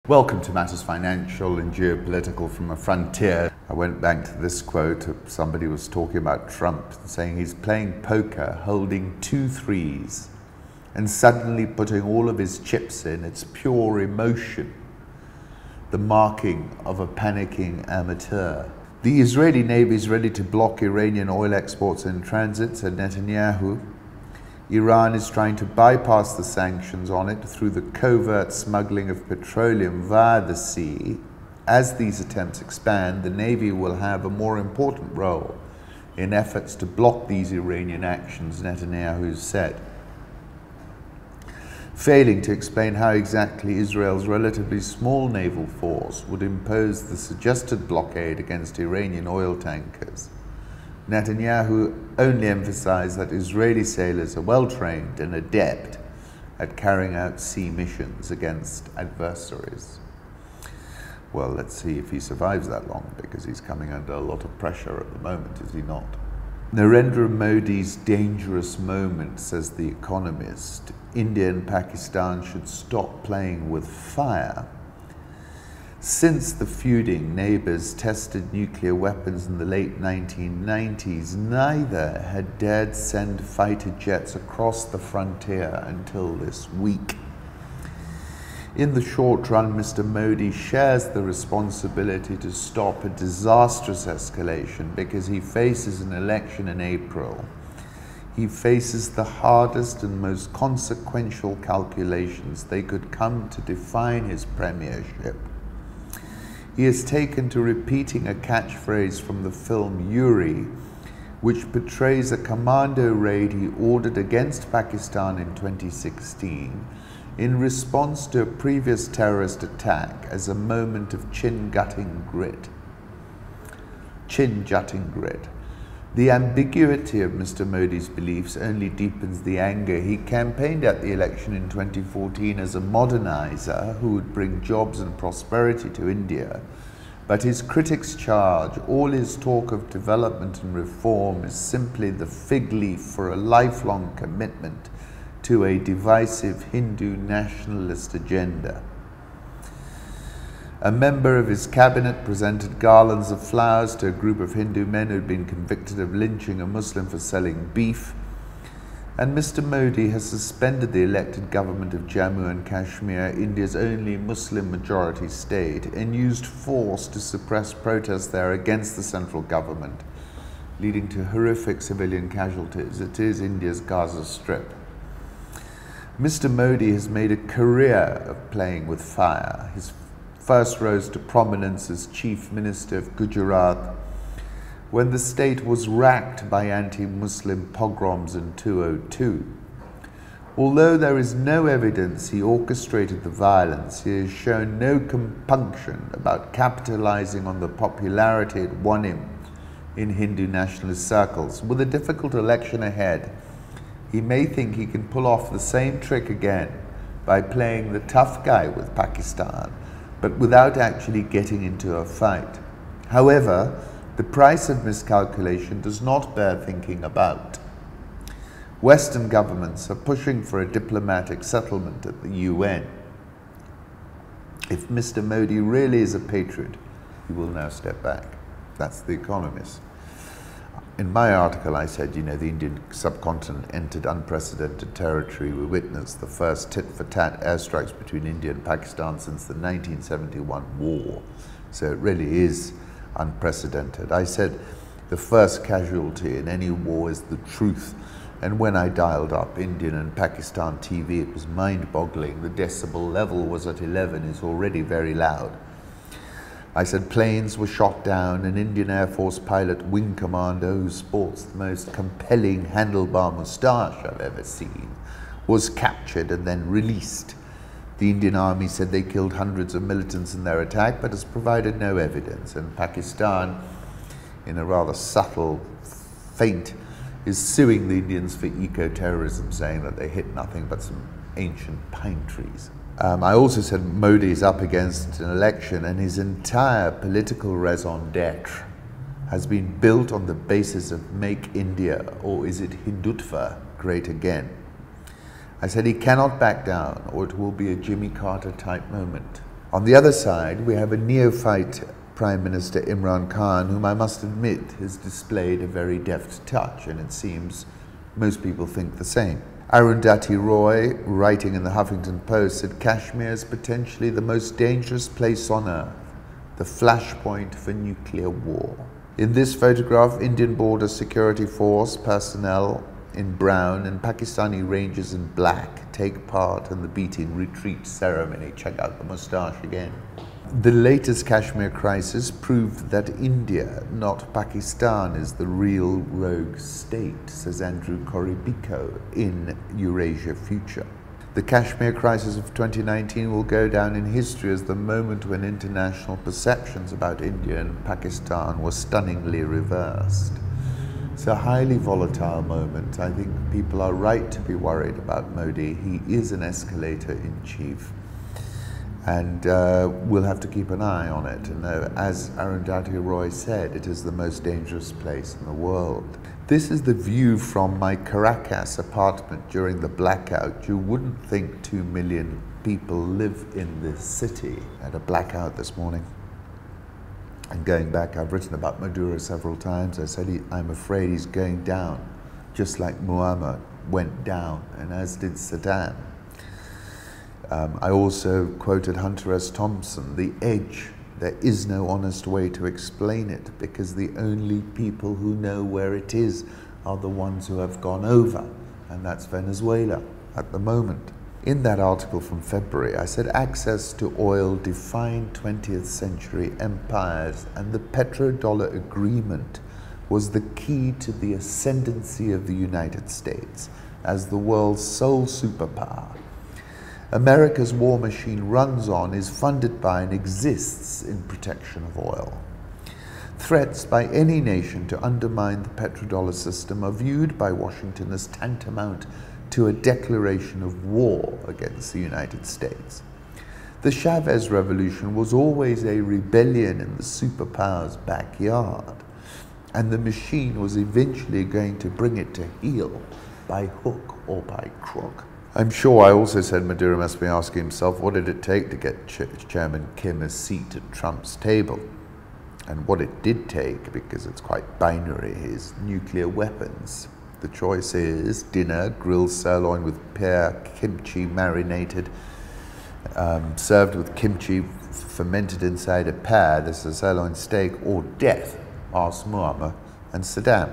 Welcome to Matters Financial and Geopolitical from a Frontier. I went back to this quote. Somebody was talking about Trump, saying he's playing poker, holding 2 threes, and suddenly putting all of his chips in. It's pure emotion, the marking of a panicking amateur. The Israeli Navy is ready to block Iranian oil exports in transit, said Netanyahu. Iran is trying to bypass the sanctions on it through the covert smuggling of petroleum via the sea. As these attempts expand, the Navy will have a more important role in efforts to block these Iranian actions, Netanyahu said, failing to explain how exactly Israel's relatively small naval force would impose the suggested blockade against Iranian oil tankers. Netanyahu only emphasized that Israeli sailors are well-trained and adept at carrying out sea missions against adversaries. Well, let's see if he survives that long, because he's coming under a lot of pressure at the moment, is he not? Narendra Modi's dangerous moment, says The Economist. India and Pakistan should stop playing with fire. Since the feuding neighbors tested nuclear weapons in the late 1990s, neither had dared send fighter jets across the frontier until this week. In the short run, Mr. Modi shares the responsibility to stop a disastrous escalation because he faces an election in April. He faces the hardest and most consequential calculations they could come to define his premiership. He has taken to repeating a catchphrase from the film Yuri, which portrays a commando raid he ordered against Pakistan in 2016 in response to a previous terrorist attack as a moment of chin-jutting grit. Chin-jutting grit. The ambiguity of Mr. Modi's beliefs only deepens the anger. He campaigned at the election in 2014 as a modernizer who would bring jobs and prosperity to India. But his critics charge all his talk of development and reform is simply the fig leaf for a lifelong commitment to a divisive Hindu nationalist agenda. A member of his cabinet presented garlands of flowers to a group of Hindu men who had been convicted of lynching a Muslim for selling beef. And Mr. Modi has suspended the elected government of Jammu and Kashmir, India's only Muslim-majority state, and used force to suppress protests there against the central government, leading to horrific civilian casualties. It is India's Gaza Strip. Mr. Modi has made a career of playing with fire. His first rose to prominence as Chief Minister of Gujarat when the state was racked by anti-Muslim pogroms in 2002. Although there is no evidence he orchestrated the violence, he has shown no compunction about capitalizing on the popularity it won him in Hindu nationalist circles. With a difficult election ahead, he may think he can pull off the same trick again by playing the tough guy with Pakistan, but without actually getting into a fight. However, the price of miscalculation does not bear thinking about. Western governments are pushing for a diplomatic settlement at the UN. If Mr. Modi really is a patriot, he will now step back. That's The Economist. In my article, I said, the Indian subcontinent entered unprecedented territory. We witnessed the first tit-for-tat airstrikes between India and Pakistan since the 1971 war. So it really is unprecedented. I said the first casualty in any war is the truth. And when I dialed up Indian and Pakistan TV, it was mind-boggling. The decibel level was at 11. It's already very loud. I said planes were shot down. An Indian Air Force pilot, wing commander, who sports the most compelling handlebar moustache I've ever seen, was captured and then released. The Indian Army said they killed hundreds of militants in their attack, but has provided no evidence. And Pakistan, in a rather subtle feint, is suing the Indians for eco-terrorism, saying that they hit nothing but some ancient pine trees. I also said Modi is up against an election, and his entire political raison d'etre has been built on the basis of Make India, or is it Hindutva, great again. I said he cannot back down, or it will be a Jimmy Carter type moment. On the other side, we have a neophyte Prime Minister Imran Khan, whom I must admit has displayed a very deft touch, and it seems most people think the same. Arundhati Roy, writing in the Huffington Post, said Kashmir is potentially the most dangerous place on earth, the flashpoint for nuclear war. In this photograph, Indian Border Security Force personnel in brown and Pakistani Rangers in black take part in the beating retreat ceremony. Check out the moustache again. The latest Kashmir crisis proved that India, not Pakistan, is the real rogue state, says Andrew Koribiko in Eurasia Future. The Kashmir crisis of 2019 will go down in history as the moment when international perceptions about India and Pakistan were stunningly reversed. It's a highly volatile moment. I think people are right to be worried about Modi. He is an escalator in chief. And we'll have to keep an eye on it. And as Arundhati Roy said, it is the most dangerous place in the world. This is the view from my Caracas apartment during the blackout. You wouldn't think 2 million people live in this city. I had a blackout this morning. And going back, I've written about Maduro several times. I said, I'm afraid he's going down, just like Muammar went down, and as did Saddam. I also quoted Hunter S. Thompson, The Edge. There is no honest way to explain it, because the only people who know where it is are the ones who have gone over, and that's Venezuela at the moment. In that article from February, I said access to oil defined 20th century empires, and the petrodollar agreement was the key to the ascendancy of the United States as the world's sole superpower. America's war machine runs on, is funded by, and exists in protection of oil. Threats by any nation to undermine the petrodollar system are viewed by Washington as tantamount to a declaration of war against the United States. The Chavez Revolution was always a rebellion in the superpower's backyard, and the machine was eventually going to bring it to heel by hook or by crook. I'm sure I also said Maduro must be asking himself, what did it take to get Chairman Kim a seat at Trump's table? And what it did take, because it's quite binary, is nuclear weapons. The choice is dinner, grilled sirloin with pear kimchi marinated, served with kimchi fermented inside a pear. This is a sirloin steak, or death, asked Muammar and Saddam.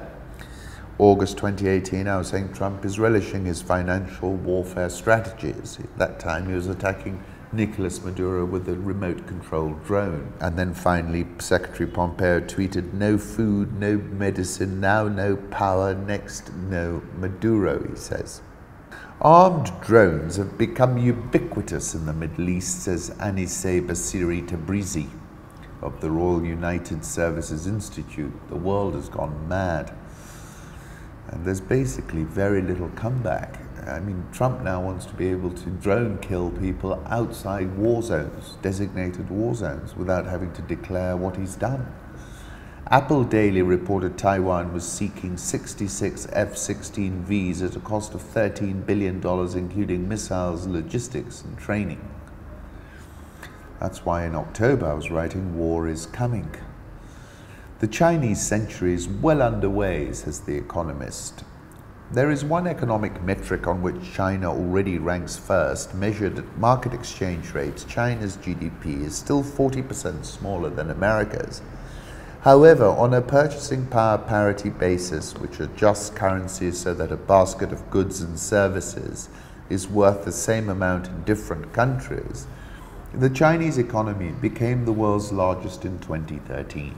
August 2018, I was saying Trump is relishing his financial warfare strategies. At that time, he was attacking Nicolas Maduro with a remote-controlled drone. And then finally, Secretary Pompeo tweeted, "No food, no medicine, now no power, next no Maduro," he says. Armed drones have become ubiquitous in the Middle East, says Anisseh Basiri Tabrizi of the Royal United Services Institute. The world has gone mad. And there's basically very little comeback. I mean, Trump now wants to be able to drone kill people outside war zones, designated war zones, without having to declare what he's done. Apple Daily reported Taiwan was seeking 66 F-16Vs at a cost of $13 billion, including missiles, logistics, and training. That's why in October I was writing, war is coming. The Chinese century is well underway, says The Economist. There is one economic metric on which China already ranks first. Measured at market exchange rates, China's GDP is still 40% smaller than America's. However, on a purchasing power parity basis, which adjusts currencies so that a basket of goods and services is worth the same amount in different countries, the Chinese economy became the world's largest in 2013.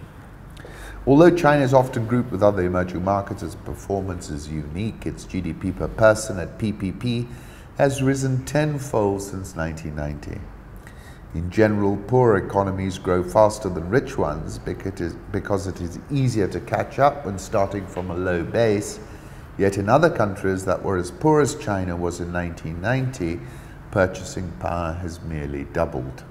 Although China is often grouped with other emerging markets as performance is unique, its GDP per person at PPP has risen tenfold since 1990. In general, poor economies grow faster than rich ones because it is easier to catch up when starting from a low base. Yet in other countries that were as poor as China was in 1990, purchasing power has merely doubled.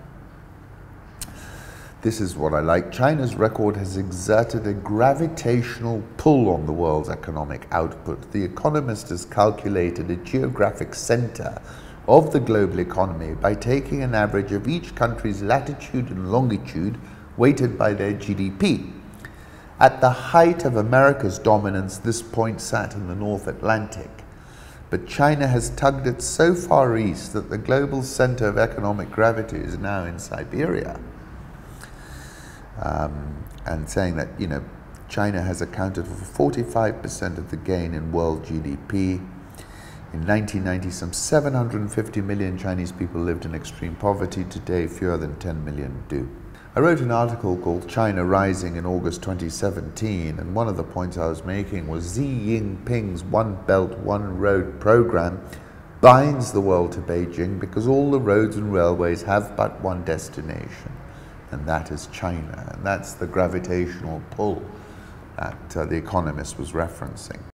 This is what I like. China's record has exerted a gravitational pull on the world's economic output. The Economist has calculated a geographic center of the global economy by taking an average of each country's latitude and longitude weighted by their GDP. At the height of America's dominance, this point sat in the North Atlantic. But China has tugged it so far east that the global center of economic gravity is now in Siberia. And saying that, China has accounted for 45% of the gain in world GDP. In 1990, some 750 million Chinese people lived in extreme poverty. Today, fewer than 10 million do. I wrote an article called China Rising in August 2017, and one of the points I was making was Xi Jinping's One Belt, One Road program binds the world to Beijing because all the roads and railways have but one destination, and that is China. And that's the gravitational pull that The Economist was referencing.